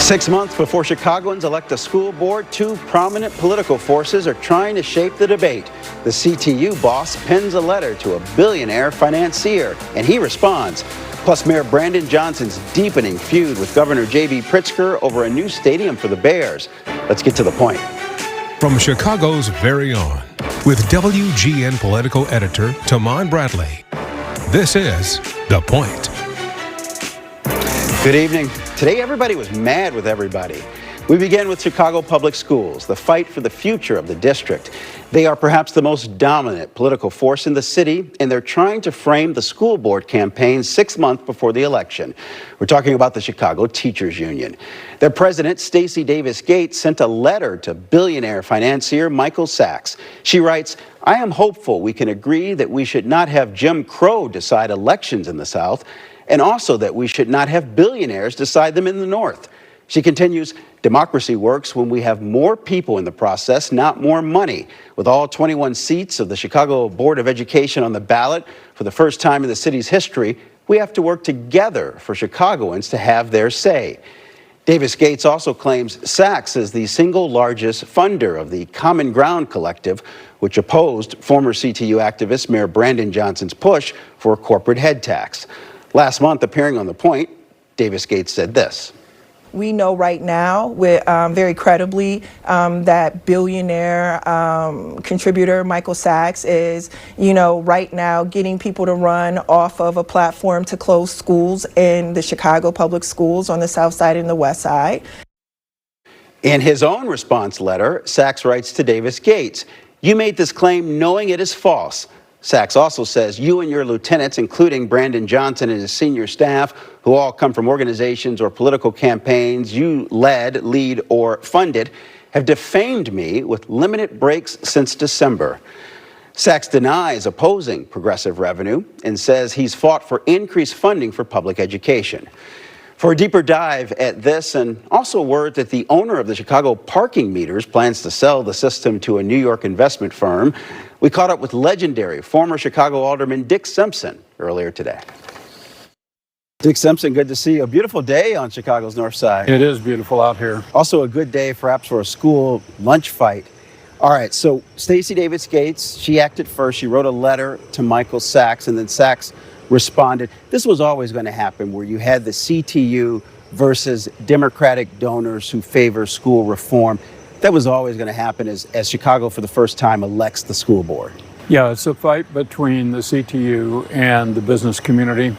6 months before Chicagoans elect a school board, two prominent political forces are trying to shape the debate. The CTU boss pens a letter to a billionaire financier, and he responds. Plus, Mayor Brandon Johnson's deepening feud with Governor J.B. Pritzker over a new stadium for the Bears. Let's get to the point. From Chicago's very own, with WGN political editor Taman Bradley, this is The Point. Good evening. Today, everybody was mad with everybody. We begin with Chicago Public Schools, the fight for the future of the district. They are perhaps the most dominant political force in the city, and they're trying to frame the school board campaign 6 months before the election. We're talking about the Chicago Teachers Union. Their president, Stacy Davis Gates, sent a letter to billionaire financier Michael Sachs. She writes, "I am hopeful we can agree that we should not have Jim Crow decide elections in the South, and also that we should not have billionaires decide them in the North." She continues, "Democracy works when we have more people in the process, not more money. With all 21 seats of the Chicago Board of Education on the ballot for the first time in the city's history, we have to work together for Chicagoans to have their say." Davis Gates also claims Sachs is the single largest funder of the Common Ground Collective, which opposed former CTU activist Mayor Brandon Johnson's push for a corporate head tax. Last month, appearing on The Point, Davis Gates said this. We know right now, very credibly, that billionaire contributor Michael Sachs is, right now getting people to run off of a platform to close schools in the Chicago public schools on the South Side and the West Side. In his own response letter, Sachs writes to Davis Gates, "You made this claim knowing it is false." Sachs also says you and your lieutenants, including Brandon Johnson and his senior staff, who all come from organizations or political campaigns you led, lead, or funded, have defamed me with limited breaks since December. Sachs denies opposing progressive revenue and says he's fought for increased funding for public education. For a deeper dive at this, and also word that the owner of the Chicago parking meters plans to sell the system to a New York investment firm, we caught up with legendary former Chicago Alderman Dick Simpson earlier today. Dick Simpson, good to see you. A beautiful day on Chicago's North Side. It is beautiful out here. Also a good day perhaps for a school lunch fight. All right, so Stacy Davis Gates, she acted first. She wrote a letter to Michael Sachs, and then Sachs responded. This was always going to happen, where you had the CTU versus Democratic donors who favor school reform. That was always going to happen as Chicago for the first time elects the school board. Yeah, it's a fight between the CTU and the business community.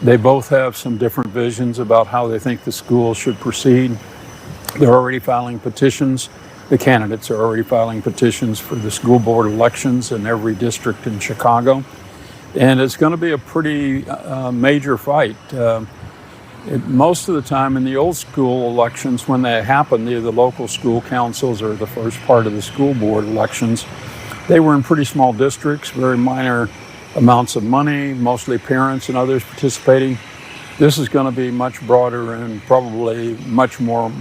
They both have some different visions about how they think the school should proceed. They're already filing petitions. The candidates are already filing petitions for the school board elections in every district in Chicago. And it's going to be a pretty major fight. Most of the time in the old school elections, when they happened, the local school councils or the first part of the school board elections, they were in pretty small districts, very minor amounts of money, mostly parents and others participating. This is going to be much broader and probably much more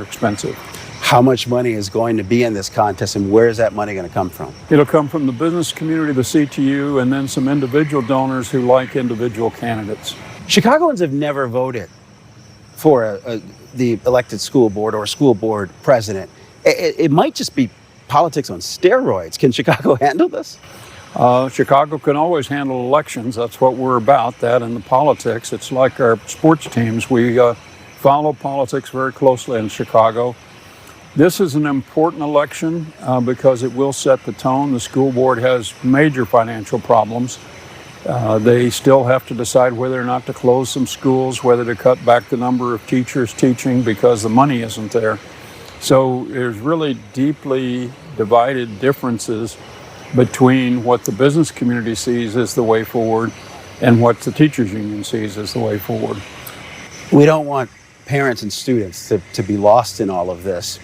expensive. How much money is going to be in this contest, and where is that money going to come from? It'll come from the business community, the CTU, and then some individual donors who like individual candidates. Chicagoans have never voted for the elected school board or school board president. It might just be politics on steroids. Can Chicago handle this? Chicago can always handle elections. That's what we're about, that and the politics. It's like our sports teams. We follow politics very closely in Chicago. This is an important election because it will set the tone. The school board has major financial problems. They still have to decide whether or not to close some schools, whether to cut back the number of teachers teaching because the money isn't there. So there's really deeply divided differences between what the business community sees as the way forward and what the teachers union sees as the way forward. We don't want parents and students to be lost in all of this.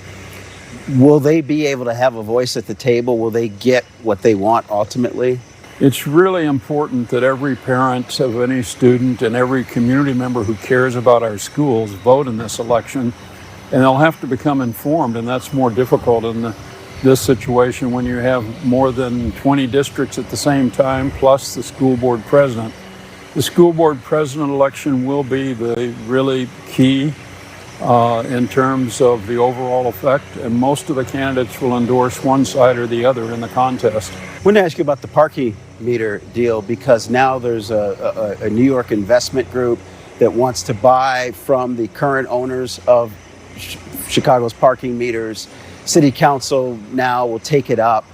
Will they be able to have a voice at the table? Will they get what they want ultimately? It's really important that every parent of any student and every community member who cares about our schools vote in this election, and they'll have to become informed, and that's more difficult in this situation when you have more than 20 districts at the same time, plus the school board president. The school board president election will be the really key in terms of the overall effect, and most of the candidates will endorse one side or the other in the contest. I want to ask you about the parking meter deal, because now there's a New York investment group that wants to buy from the current owners of Chicago's parking meters. City Council now will take it up.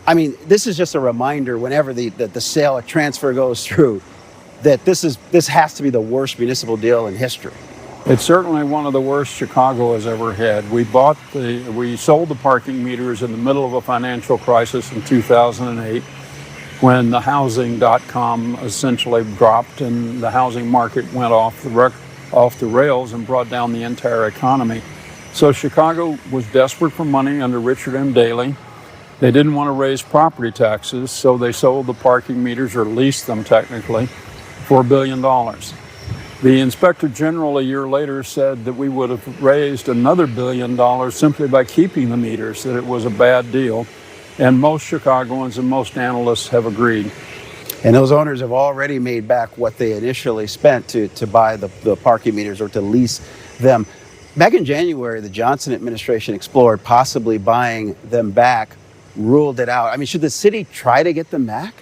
I mean, this is just a reminder whenever the sale or transfer goes through that this has to be the worst municipal deal in history. It's certainly one of the worst Chicago has ever had. We sold the parking meters in the middle of a financial crisis in 2008 when the housing.com essentially dropped and the housing market went off the rails and brought down the entire economy. So Chicago was desperate for money under Richard M. Daley. They didn't want to raise property taxes, so they sold the parking meters, or leased them technically, for $1 billion. The Inspector General a year later said that we would have raised another $1 billion simply by keeping the meters, that it was a bad deal. And most Chicagoans and most analysts have agreed. And those owners have already made back what they initially spent to buy the parking meters or to lease them. Back in January, the Johnson administration explored possibly buying them back, ruled it out. I mean, should the city try to get them back?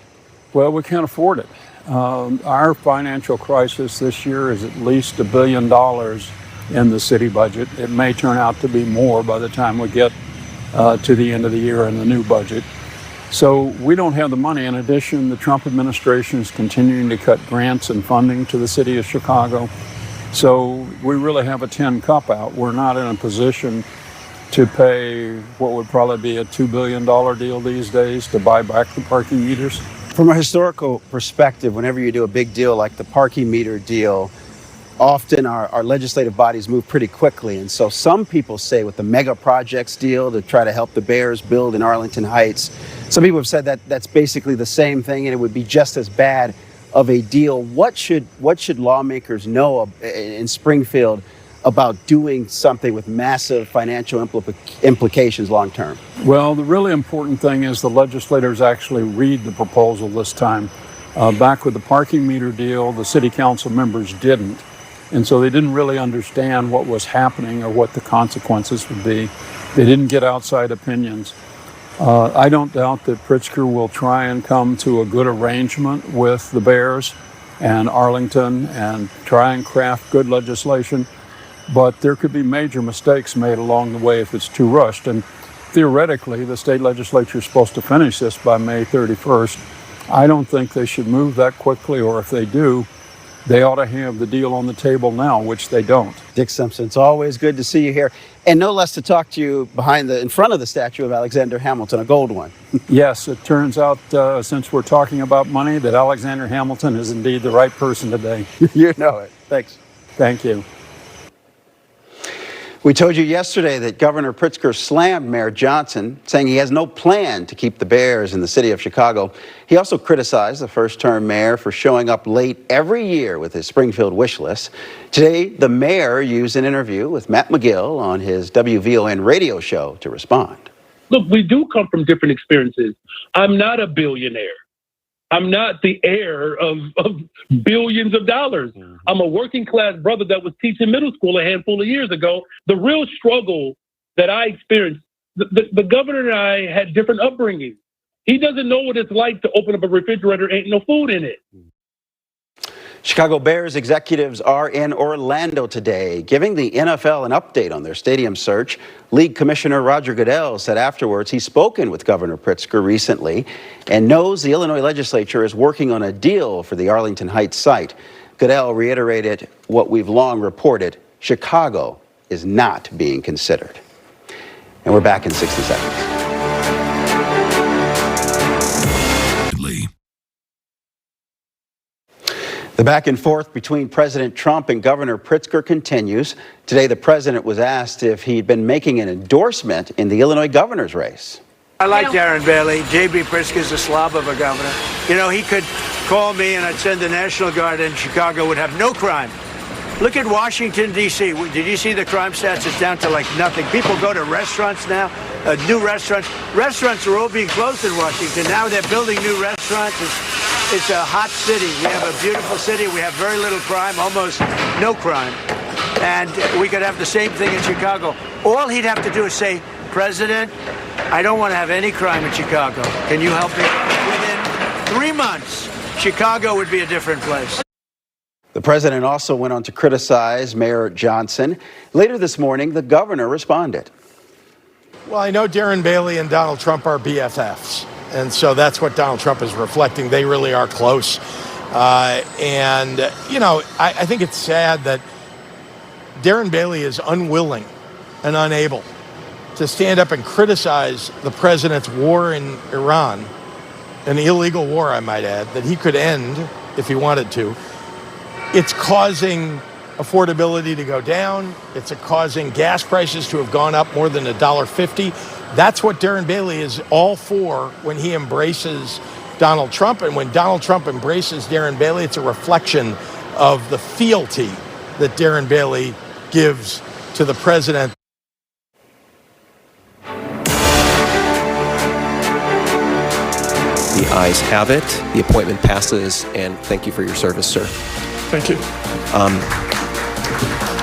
Well, we can't afford it. Our financial crisis this year is at least $1 billion in the city budget. It may turn out to be more by the time we get to the end of the year in the new budget. So we don't have the money. In addition, the Trump administration is continuing to cut grants and funding to the city of Chicago. So we really have a tin cup out. We're not in a position to pay what would probably be a $2 billion deal these days to buy back the parking meters. From a historical perspective, whenever you do a big deal like the parking meter deal, often our legislative bodies move pretty quickly. And so some people say with the mega projects deal to try to help the Bears build in Arlington Heights, some people have said that that's basically the same thing and it would be just as bad of a deal. What should lawmakers know in Springfield about doing something with massive financial implications long term? Well, the really important thing is the legislators actually read the proposal this time. Back with the parking meter deal, the city council members didn't. And so they didn't really understand what was happening or what the consequences would be. They didn't get outside opinions. I don't doubt that Pritzker will try and come to a good arrangement with the Bears and Arlington and try and craft good legislation. But there could be major mistakes made along the way if it's too rushed. And theoretically, the state legislature is supposed to finish this by May 31st. I don't think they should move that quickly, or if they do, they ought to have the deal on the table now, which they don't. Dick Simpson, it's always good to see you here. And no less to talk to you in front of the statue of Alexander Hamilton, a gold one. Yes, it turns out, since we're talking about money, that Alexander Hamilton is indeed the right person today. You know it. Thanks. Thank you. We told you yesterday that Governor Pritzker slammed Mayor Johnson, saying he has no plan to keep the Bears in the city of Chicago. He also criticized the first-term mayor for showing up late every year with his Springfield wish list. Today, the mayor used an interview with Matt McGill on his WVON radio show to respond. Look, we do come from different experiences. I'm not a billionaire. I'm not the heir of billions of dollars. Mm-hmm. I'm a working class brother that was teaching middle school a handful of years ago. The real struggle that I experienced, the governor and I had different upbringing. He doesn't know what it's like to open up a refrigerator, ain't no food in it. Chicago Bears executives are in Orlando today, giving the NFL an update on their stadium search. League Commissioner Roger Goodell said afterwards he's spoken with Governor Pritzker recently and knows the Illinois legislature is working on a deal for the Arlington Heights site. Goodell reiterated what we've long reported: Chicago is not being considered. And we're back in 60 seconds. The back and forth between President Trump and Governor Pritzker continues. Today, the president was asked if he'd been making an endorsement in the Illinois governor's race. I like Darren Bailey. J.B. Pritzker's a slob of a governor. You know, he could call me and I'd send the National Guard, and Chicago would have no crime. Look at Washington, D.C. Did you see the crime stats? It's down to like nothing. People go to restaurants now, new restaurants. Restaurants are all being closed in Washington. Now they're building new restaurants. It's a hot city. We have a beautiful city. We have very little crime, almost no crime. and we could have the same thing in Chicago. All he'd have to do is say, President, I don't want to have any crime in Chicago. Can you help me? Within 3 months, Chicago would be a different place. The president also went on to criticize Mayor Johnson. Later this morning, the governor responded. Well, I know Darren Bailey and Donald Trump are BFFs, and so that's what Donald Trump is reflecting. They really are close. And, you know, I think it's sad that Darren Bailey is unwilling and unable to stand up and criticize the president's war in Iran, an illegal war, I might add, that he could end if he wanted to. It's causing affordability to go down. It's causing gas prices to have gone up more than $1.50. That's what Darren Bailey is all for when he embraces Donald Trump. And when Donald Trump embraces Darren Bailey, it's a reflection of the fealty that Darren Bailey gives to the president. The ayes have it. The appointment passes, and thank you for your service, sir. Thank you.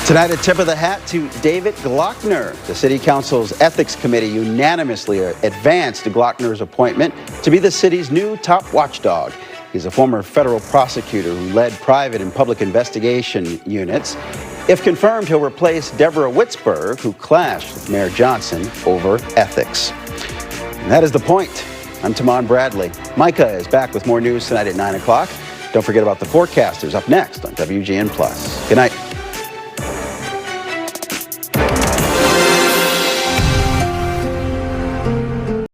Tonight, a tip of the hat to David Glockner. The City Council's Ethics Committee unanimously advanced Glockner's appointment to be the city's new top watchdog. He's a former federal prosecutor who led private and public investigation units. If confirmed, he'll replace Deborah Witzberg, who clashed with Mayor Johnson over ethics. And that is The Point. I'm Tamon Bradley. Micah is back with more news tonight at 9 o'clock. Don't forget about the forecasters up next on WGN+. Good night.